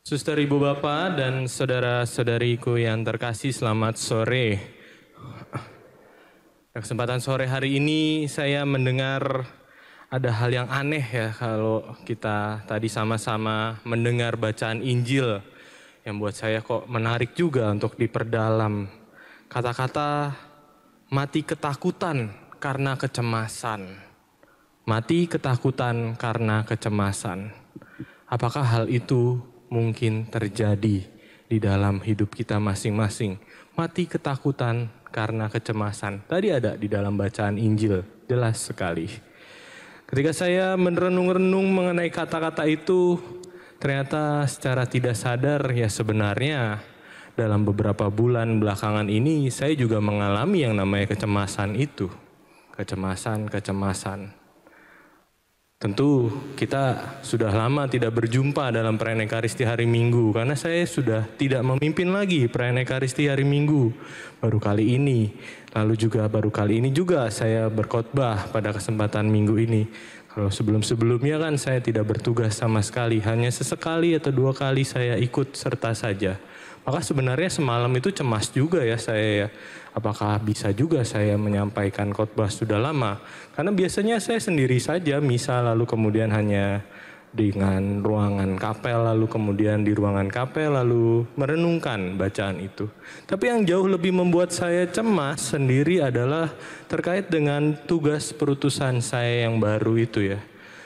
Suster, Ibu, Bapak, dan saudara-saudariku yang terkasih, selamat sore. Kesempatan sore hari ini saya mendengar ada hal yang aneh ya kalau kita tadi sama-sama mendengar bacaan Injil yang buat saya kok menarik juga untuk diperdalam. Kata-kata mati ketakutan karena kecemasan. Mati ketakutan karena kecemasan. Apakah hal itu mungkin terjadi di dalam hidup kita masing-masing? Mati ketakutan karena kecemasan. Tadi ada di dalam bacaan Injil, jelas sekali. Ketika saya merenung-renung mengenai kata-kata itu, ternyata secara tidak sadar ya sebenarnya dalam beberapa bulan belakangan ini saya juga mengalami yang namanya kecemasan itu. Kecemasan. Tentu kita sudah lama tidak berjumpa dalam perayaan Ekaristi hari Minggu karena saya sudah tidak memimpin lagi perayaan Ekaristi hari Minggu baru kali ini. Lalu juga baru kali ini juga saya berkhotbah pada kesempatan minggu ini. Kalau sebelum-sebelumnya kan saya tidak bertugas sama sekali, hanya sesekali atau 2 kali saya ikut serta saja. Maka sebenarnya semalam itu cemas juga ya saya ya. Apakah bisa juga saya menyampaikan khotbah sudah lama? Karena biasanya saya sendiri saja misa lalu kemudian hanya dengan ruangan kapel lalu kemudian di ruangan kapel lalu merenungkan bacaan itu. Tapi yang jauh lebih membuat saya cemas sendiri adalah terkait dengan tugas perutusan saya yang baru itu ya.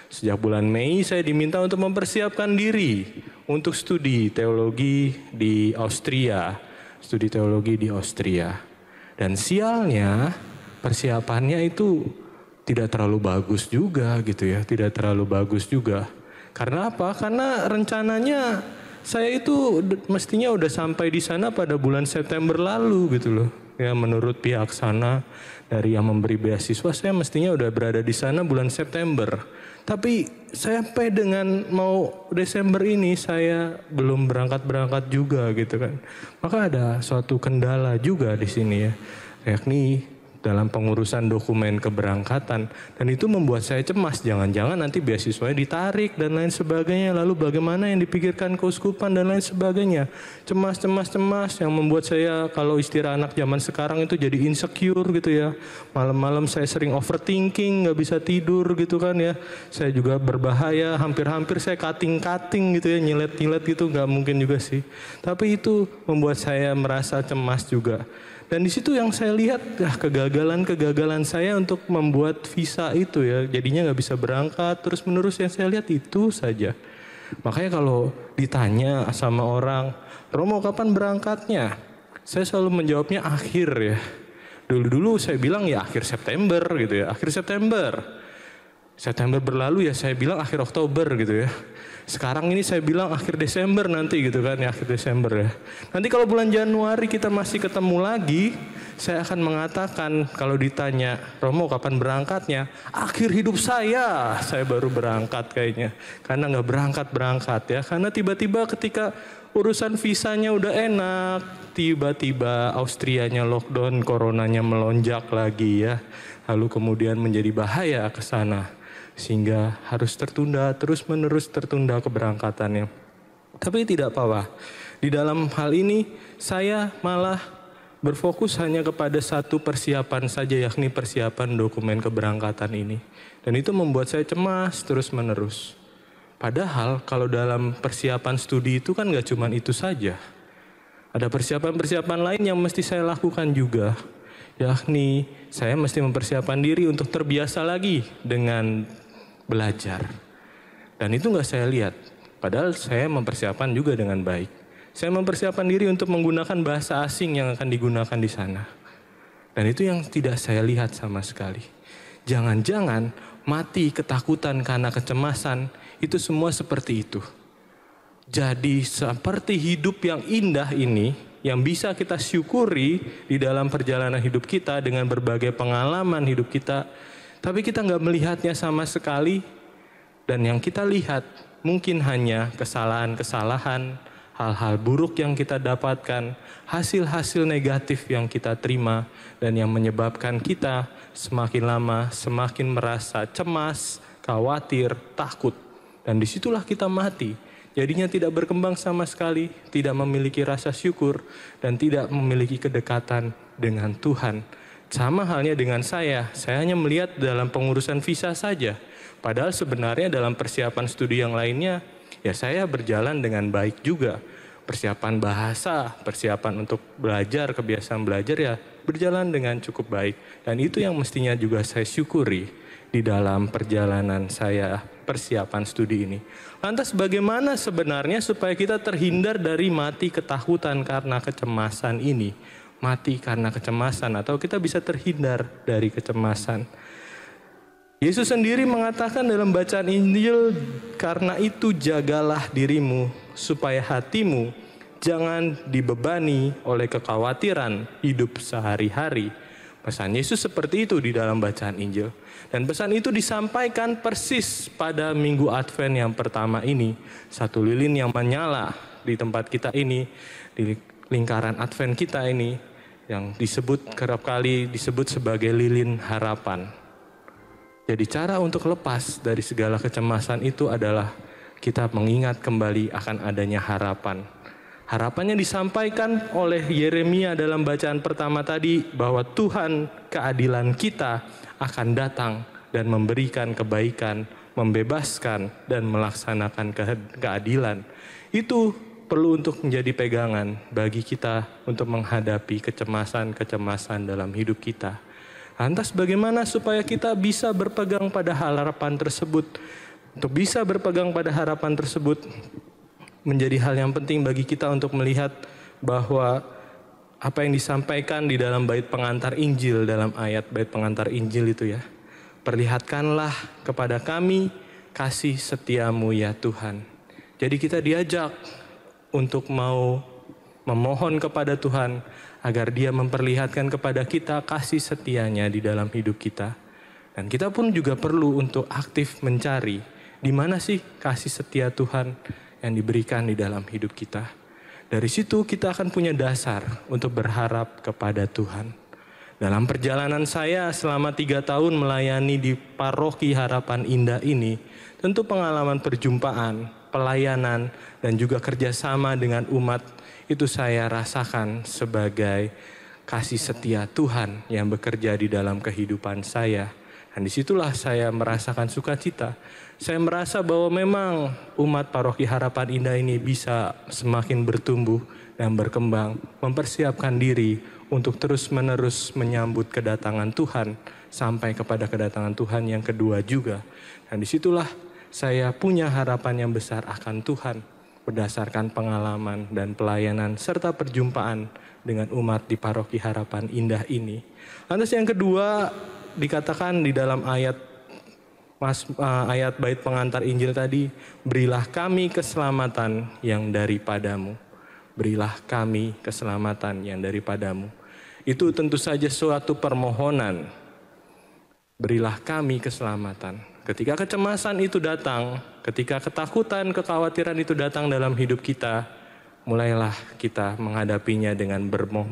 Sejak bulan Mei saya diminta untuk mempersiapkan diri untuk studi teologi di Austria. Dan sialnya persiapannya itu tidak terlalu bagus juga gitu ya, Karena apa? Karena rencananya saya itu mestinya udah sampai di sana pada bulan September lalu gitu loh. Ya menurut pihak sana dari yang memberi beasiswa saya mestinya udah berada di sana bulan September. Tapi sampai dengan mau Desember ini saya belum berangkat juga gitu kan. Maka ada suatu kendala juga di sini ya, yakni dalam pengurusan dokumen keberangkatan. Dan itu membuat saya cemas, jangan-jangan nanti beasiswanya ditarik dan lain sebagainya. Lalu bagaimana yang dipikirkan keuskupan dan lain sebagainya. Cemas yang membuat saya kalau istilah anak zaman sekarang itu jadi insecure gitu ya. Malam-malam saya sering overthinking, gak bisa tidur gitu kan ya. Saya juga berbahaya, hampir-hampir saya cutting gitu ya, nyilet gitu, gak mungkin juga sih. Tapi itu membuat saya merasa cemas juga. Dan di situ yang saya lihat kegagalan saya untuk membuat visa itu ya, jadinya nggak bisa berangkat terus menerus. Yang saya lihat itu saja. Makanya kalau ditanya sama orang, Romo kapan berangkatnya? Saya selalu menjawabnya akhir ya. Dulu saya bilang ya akhir September gitu ya, akhir September. September berlalu ya saya bilang akhir Oktober gitu ya. Sekarang ini saya bilang akhir Desember nanti gitu kan ya, akhir Desember ya. Nanti kalau bulan Januari kita masih ketemu lagi, saya akan mengatakan kalau ditanya, Romo kapan berangkatnya? Akhir hidup saya baru berangkat kayaknya. Karena nggak berangkat ya. Karena tiba-tiba ketika urusan visanya udah enak, tiba-tiba Austrianya lockdown, coronanya melonjak lagi ya. Lalu kemudian menjadi bahaya ke sana. Sehingga harus terus-menerus tertunda keberangkatannya. Tapi tidak apa-apa. Di dalam hal ini saya malah berfokus hanya kepada satu persiapan saja, yakni persiapan dokumen keberangkatan ini. Dan itu membuat saya cemas terus-menerus. Padahal kalau dalam persiapan studi itu kan gak cuma itu saja. Ada persiapan-persiapan lain yang mesti saya lakukan juga. Yakni saya mesti mempersiapkan diri untuk terbiasa lagi dengan belajar. Dan itu gak saya lihat. Padahal saya mempersiapkan juga dengan baik. Saya mempersiapkan diri untuk menggunakan bahasa asing yang akan digunakan di sana. Dan itu yang tidak saya lihat sama sekali. Jangan-jangan mati ketakutan karena kecemasan itu semua seperti itu. Jadi seperti hidup yang indah ini yang bisa kita syukuri di dalam perjalanan hidup kita dengan berbagai pengalaman hidup kita. Tapi kita nggak melihatnya sama sekali. Dan yang kita lihat mungkin hanya kesalahan-kesalahan, hal-hal buruk yang kita dapatkan, hasil-hasil negatif yang kita terima. Dan yang menyebabkan kita semakin lama semakin merasa cemas, khawatir, takut. Dan disitulah kita mati. Jadinya tidak berkembang sama sekali, tidak memiliki rasa syukur, dan tidak memiliki kedekatan dengan Tuhan. Sama halnya dengan saya hanya melihat dalam pengurusan visa saja. Padahal sebenarnya dalam persiapan studi yang lainnya, ya saya berjalan dengan baik juga. Persiapan bahasa, persiapan untuk belajar, kebiasaan belajar ya berjalan dengan cukup baik. Dan itu yang mestinya juga saya syukuri di dalam perjalanan saya persiapan studi ini. Lantas bagaimana sebenarnya supaya kita terhindar dari mati ketakutan karena kecemasan ini? Mati karena kecemasan atau kita bisa terhindar dari kecemasan. Yesus sendiri mengatakan dalam bacaan Injil, karena itu jagalah dirimu supaya hatimu jangan dibebani oleh kekhawatiran hidup sehari-hari. Pesan Yesus seperti itu di dalam bacaan Injil. Dan pesan itu disampaikan persis pada Minggu Advent yang pertama ini. Satu lilin yang menyala di tempat kita ini, di lingkaran Advent kita ini, yang disebut kerap kali disebut sebagai lilin harapan. Jadi cara untuk lepas dari segala kecemasan itu adalah kita mengingat kembali akan adanya harapan. Harapannya disampaikan oleh Yeremia dalam bacaan pertama tadi, bahwa Tuhan keadilan kita akan datang dan memberikan kebaikan, membebaskan dan melaksanakan keadilan. Itu perlu untuk menjadi pegangan bagi kita untuk menghadapi kecemasan-kecemasan dalam hidup kita. Lantas bagaimana supaya kita bisa berpegang pada harapan tersebut? Untuk bisa berpegang pada harapan tersebut menjadi hal yang penting bagi kita untuk melihat bahwa apa yang disampaikan di dalam bait pengantar Injil, dalam ayat bait pengantar Injil itu ya. Perlihatkanlah kepada kami kasih setiamu ya Tuhan. Jadi kita diajak untuk mau memohon kepada Tuhan agar Dia memperlihatkan kepada kita kasih setianya di dalam hidup kita. Dan kita pun juga perlu untuk aktif mencari di mana sih kasih setia Tuhan yang diberikan di dalam hidup kita. Dari situ kita akan punya dasar untuk berharap kepada Tuhan. Dalam perjalanan saya selama 3 tahun melayani di Paroki Harapan Indah ini, tentu pengalaman perjumpaan, pelayanan, dan juga kerjasama dengan umat itu saya rasakan sebagai kasih setia Tuhan yang bekerja di dalam kehidupan saya. Dan disitulah saya merasakan sukacita. Saya merasa bahwa memang umat Paroki Harapan Indah ini bisa semakin bertumbuh dan berkembang, mempersiapkan diri untuk terus-menerus menyambut kedatangan Tuhan sampai kepada kedatangan Tuhan yang kedua juga. Dan disitulah saya punya harapan yang besar akan Tuhan berdasarkan pengalaman dan pelayanan serta perjumpaan dengan umat di Paroki Harapan Indah ini. Lantas yang kedua dikatakan di dalam ayat bait pengantar Injil tadi, berilah kami keselamatan yang daripadamu. Berilah kami keselamatan yang daripadamu. Itu tentu saja suatu permohonan. Berilah kami keselamatan. Ketika kecemasan itu datang, ketika ketakutan, kekhawatiran itu datang dalam hidup kita, mulailah kita menghadapinya dengan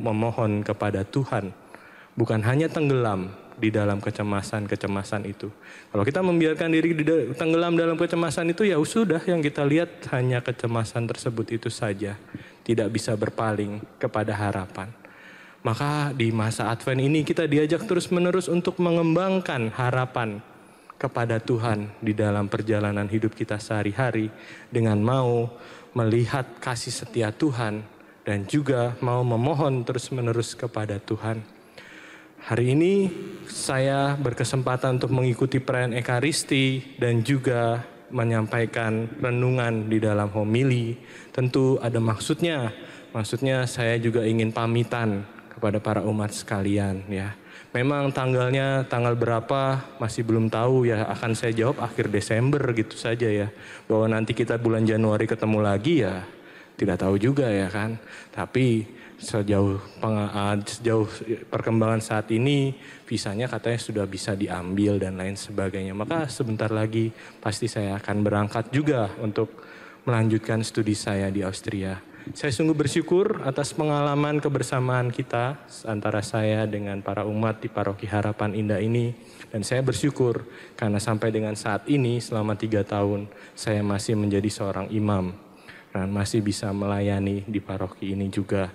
memohon kepada Tuhan. Bukan hanya tenggelam di dalam kecemasan-kecemasan itu. Kalau kita membiarkan diri tenggelam dalam kecemasan itu, ya sudah, yang kita lihat hanya kecemasan tersebut itu saja. Tidak bisa berpaling kepada harapan. Maka di masa Advent ini kita diajak terus-menerus untuk mengembangkan harapan kepada Tuhan di dalam perjalanan hidup kita sehari-hari dengan mau melihat kasih setia Tuhan dan juga mau memohon terus-menerus kepada Tuhan. Hari ini saya berkesempatan untuk mengikuti perayaan Ekaristi dan juga menyampaikan renungan di dalam homili. Tentu ada maksudnya. Maksudnya saya juga ingin pamitan kepada para umat sekalian ya. Memang tanggal berapa masih belum tahu ya, akan saya jawab akhir Desember gitu saja ya. Bahwa nanti kita bulan Januari ketemu lagi ya tidak tahu juga ya kan. Tapi sejauh perkembangan saat ini visanya katanya sudah bisa diambil dan lain sebagainya. Maka sebentar lagi pasti saya akan berangkat juga untuk melanjutkan studi saya di Austria. Saya sungguh bersyukur atas pengalaman kebersamaan kita antara saya dengan para umat di Paroki Harapan Indah ini. Dan saya bersyukur karena sampai dengan saat ini selama 3 tahun saya masih menjadi seorang imam. dan masih bisa melayani di paroki ini juga.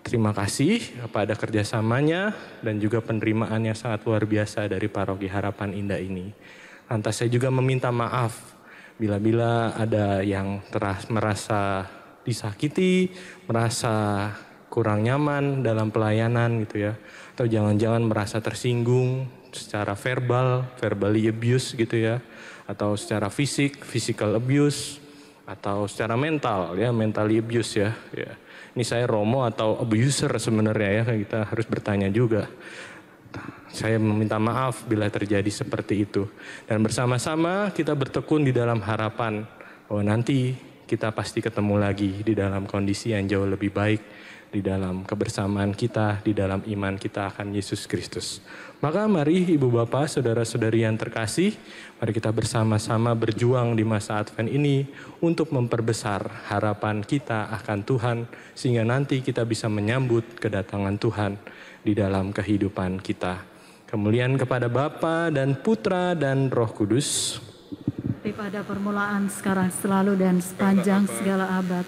Terima kasih kepada kerjasamanya dan juga penerimaan yang sangat luar biasa dari Paroki Harapan Indah ini. Lantas saya juga meminta maaf bila-bila ada yang merasa disakiti, merasa kurang nyaman dalam pelayanan gitu ya. Atau jangan-jangan merasa tersinggung secara verbally abuse gitu ya. Atau secara physical abuse. Atau secara mental ya, mentally abuse ya. Ini saya Romo atau abuser sebenarnya ya, kita harus bertanya juga. Saya meminta maaf bila terjadi seperti itu. Dan bersama-sama kita bertekun di dalam harapan bahwa nanti kita pasti ketemu lagi di dalam kondisi yang jauh lebih baik, di dalam kebersamaan kita, di dalam iman kita akan Yesus Kristus. Maka mari Ibu Bapak, Saudara-saudari yang terkasih, mari kita bersama-sama berjuang di masa Advent ini untuk memperbesar harapan kita akan Tuhan, sehingga nanti kita bisa menyambut kedatangan Tuhan di dalam kehidupan kita. Kemuliaan kepada Bapa dan Putra dan Roh Kudus. Pada permulaan, sekarang, selalu, dan sepanjang segala abad.